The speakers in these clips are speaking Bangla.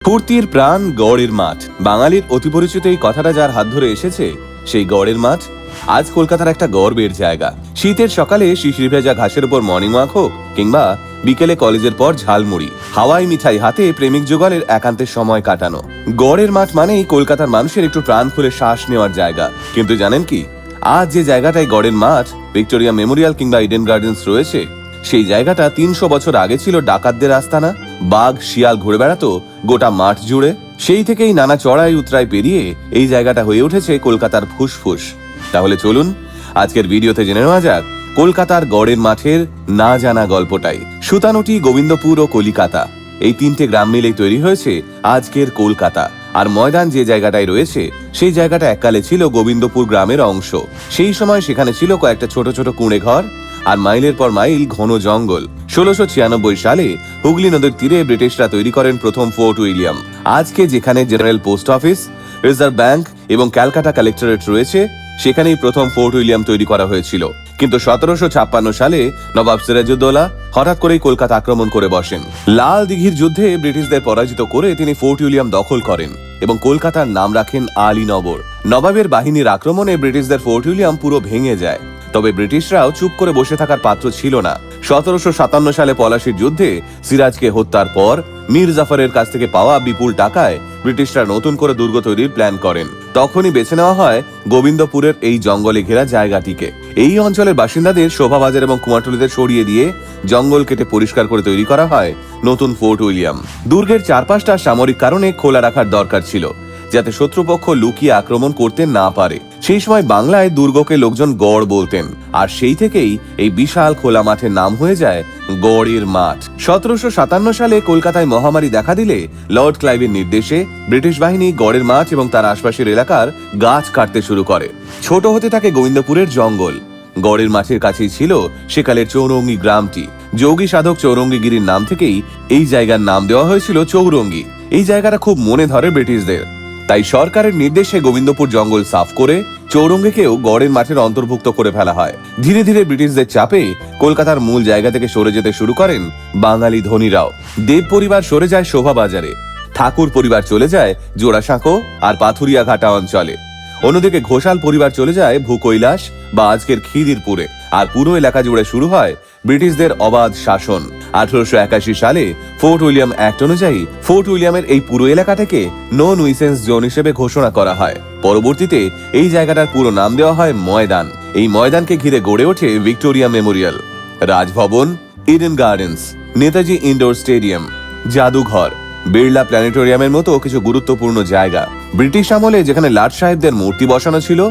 ফুর্তির প্রাণ গড়ের মাঠ। বাঙালির অতি পরিচিত এই কথাটা যার হাত ধরে এসেছে সেই গড়ের মাঠ আজ কলকাতার একটা গর্বের জায়গা। শীতের সকালে শিশির ভেজা ঘাসের উপর মর্নিং ওয়াক হোক কিংবা বিকেলে কলেজের পর ঝালমুড়ি, হাওয়াই মিঠাই হাতে প্রেমিক যুগলের একান্তের সময় কাটানো। গড়ের মাঠ মানেই কলকাতার মানুষের একটু প্রাণ খুলে শ্বাস নেওয়ার জায়গা। কিন্তু জানেন কি, আজ যে জায়গাটায় গড়ের মাঠ, ভিক্টোরিয়া মেমোরিয়াল কিংবা ইডেন গার্ডেন্স রয়েছে, সেই জায়গাটা ৩০০ বছর আগে ছিল ডাকাতদের আস্তানা। বাঘ শিয়াল ঘুরে বেড়াতো গোটা মাঠ জুড়ে। সেই থেকেই নানা চড়াই উতরাই পেরিয়ে এই জায়গাটা হয়ে উঠেছে কলকাতার ফুসফুস। তাহলে চলুন আজকের ভিডিওতে জেনে নেওয়া যাক কলকাতার গড়ের মাঠের না জানা গল্পটাই। সুতানুটি, গোবিন্দপুর ও কলিকাতা, এই তিনটে গ্রাম মিলেই তৈরি হয়েছে আজকের কলকাতা। আর ময়দান যে জায়গাটায় রয়েছে সেই জায়গাটা এককালে ছিল গোবিন্দপুর গ্রামের অংশ। সেই সময় সেখানে ছিল কয়েকটা ছোট ছোট কুঁড়ে ঘর আর মাইলের পর মাইল ঘন জঙ্গল। ১৬৯৬ সালে হুগলি নদীর তীরে ব্রিটিশরা তৈরি করেন প্রথম ফোর্ট উইলিয়াম। আজকে যেখানে general post office, reserve bank এবং ক্যালকাটা কালেক্টরেট রয়েছে, সেখানেই প্রথম ফোর্ট উইলিয়াম তৈরি করা হয়েছিল। কিন্তু ১৭৫৬ সালে নবাব সিরাজউদ্দৌলা হঠাৎ করেই কলকাতা আক্রমণ করে বসেন। লাল দিঘির যুদ্ধে ব্রিটিশদের পরাজিত করে তিনি ফোর্ট উইলিয়াম দখল করেন এবং কলকাতার নাম রাখেন আলীনগর। নবাবের বাহিনীর আক্রমণে ব্রিটিশদের ফোর্ট উইলিয়াম পুরো ভেঙে যায়। তবে ব্রিটিশরাও চুপ করে বসে থাকার পাত্র ছিল না। ১৭৫৭ সালে পলাশির যুদ্ধে সিরাজকে হত্যার পর মীর জাফরের কাছ থেকে পাওয়া বিপুল টাকায় ব্রিটিশরা নতুন করে দুর্গ তৈরির প্ল্যান করেন। তখনই বেছে নেওয়া হয় গোবিন্দপুরের এই জঙ্গলে ঘেরা জায়গাটিকে। এই অঞ্চলের বাসিন্দাদের শোভাবাজার এবং কুমারটুলিদের সরিয়ে দিয়ে জঙ্গল কেটে পরিষ্কার করে তৈরি করা হয় নতুন ফোর্ট উইলিয়াম। দুর্গের চারপাশটা সামরিক কারণে খোলা রাখার দরকার ছিল, যাতে শত্রুপক্ষ লুকিয়ে আক্রমণ করতে না পারে। সেই সময় বাংলায় দুর্গকে লোকজন গড় বলতেন, আর সেই থেকেই এই বিশাল খোলা মাঠের নাম হয়ে যায় গড়ের মাঠ। ১৭৫৭ সালে কলকাতায় মহামারী দেখা দিলে লর্ড ক্লাইভের নির্দেশে ব্রিটিশ বাহিনী গড়ের মাঠ এবং তার আশপাশের এলাকার গাছ কাটতে শুরু করে। ছোট হতে থাকে গোবিন্দপুরের জঙ্গল। গড়ের মাঠের কাছেই ছিল সেকালের চৌরঙ্গি গ্রামটি। যোগী সাধক চৌরঙ্গীগিরির নাম থেকেই এই জায়গার নাম দেওয়া হয়েছিল চৌরঙ্গি। এই জায়গাটা খুব মনে ধরে ব্রিটিশদের, তাই সরকারের নির্দেশে গোবিন্দপুর জঙ্গল সাফ করে চৌরঙ্গিকেও গড়ের মাঠের অন্তর্ভুক্ত করে ফেলা হয়। ধীরে ধীরে ব্রিটিশদের চাপে কলকাতার মূল জায়গা থেকে সরে যেতে শুরু করেন বাঙালি ধনীরাও। দেব পরিবার সরে যায় শোভাবাজারে, ঠাকুর পরিবার চলে যায় জোড়াসাঁকো আর পাথুরিয়াঘাটা অঞ্চলে। অন্যদিকে ঘোষাল পরিবার চলে যায় ভূকৈলাস বা আজকের খিদিরপুরে। আর পুরো এলাকা জুড়ে শুরু হয় ব্রিটিশদের অবাধ শাসন। ১৮৮১ সালে ফোর্ট উইলিয়াম অ্যাক্ট অনুযায়ী ফোর্ট উইলিয়ামের এই পুরো এলাকাটাকে নো নুইসেন্স জোন হিসেবে ঘোষণা করা হয়। পরবর্তীতে এই জায়গাটার পুরো নাম দেওয়া হয় ময়দান। এই ময়দানকে ঘিরে গড়ে ওঠে Victoria Memorial, Raj Bhavan, Eden gardens, Netaji indoor stadium, জাদুঘর, বিড়লা প্ল্যানেটোরিয়ামের মতো কিছু গুরুত্বপূর্ণ জায়গা। ব্রিটিশ আমলে যেখানে লাট সাহেবদের মূর্তি বসানো ছিল,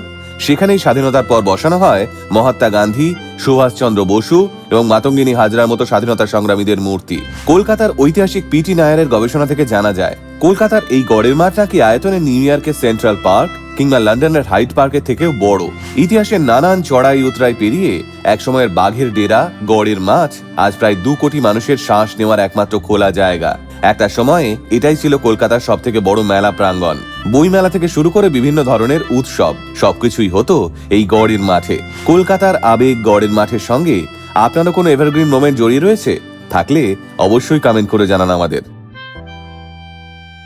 সেখানেই স্বাধীনতার পর বসানো হয় মহাত্মা গান্ধী, সুভাষচন্দ্র বসু এবং মাতঙ্গিনী হাজরার মতো স্বাধীনতা সংগ্রামীদের মূর্তি। কলকাতার ঐতিহাসিক পিটি নায়ারের গবেষণা থেকে জানা যায়, কলকাতার এই গড়ের মাঠ নাকি আয়তনে নিউ ইয়র্কের সেন্ট্রাল পার্ক কিংবা লন্ডনের হাইড পার্কের থেকেও বড়। ইতিহাসের নানান চড়াই উতরাই পেরিয়ে একসময়ের বাঘের ডেরা গড়ের মাঠ আজ প্রায় ২ কোটি মানুষের শ্বাস নেওয়ার একমাত্র খোলা জায়গা। একটা সময়ে এটাই ছিল কলকাতার সব থেকে বড় মেলা প্রাঙ্গণ। বই মেলা থেকে শুরু করে বিভিন্ন ধরনের উৎসব, সবকিছুই হতো এই গড়ের মাঠে। কলকাতার আবেগ গড়ের মাঠের সঙ্গে আপনারও কোনো এভারগ্রিন মোমেন্ট জড়িয়ে রয়েছে? থাকলে অবশ্যই কমেন্ট করে জানান আমাদের।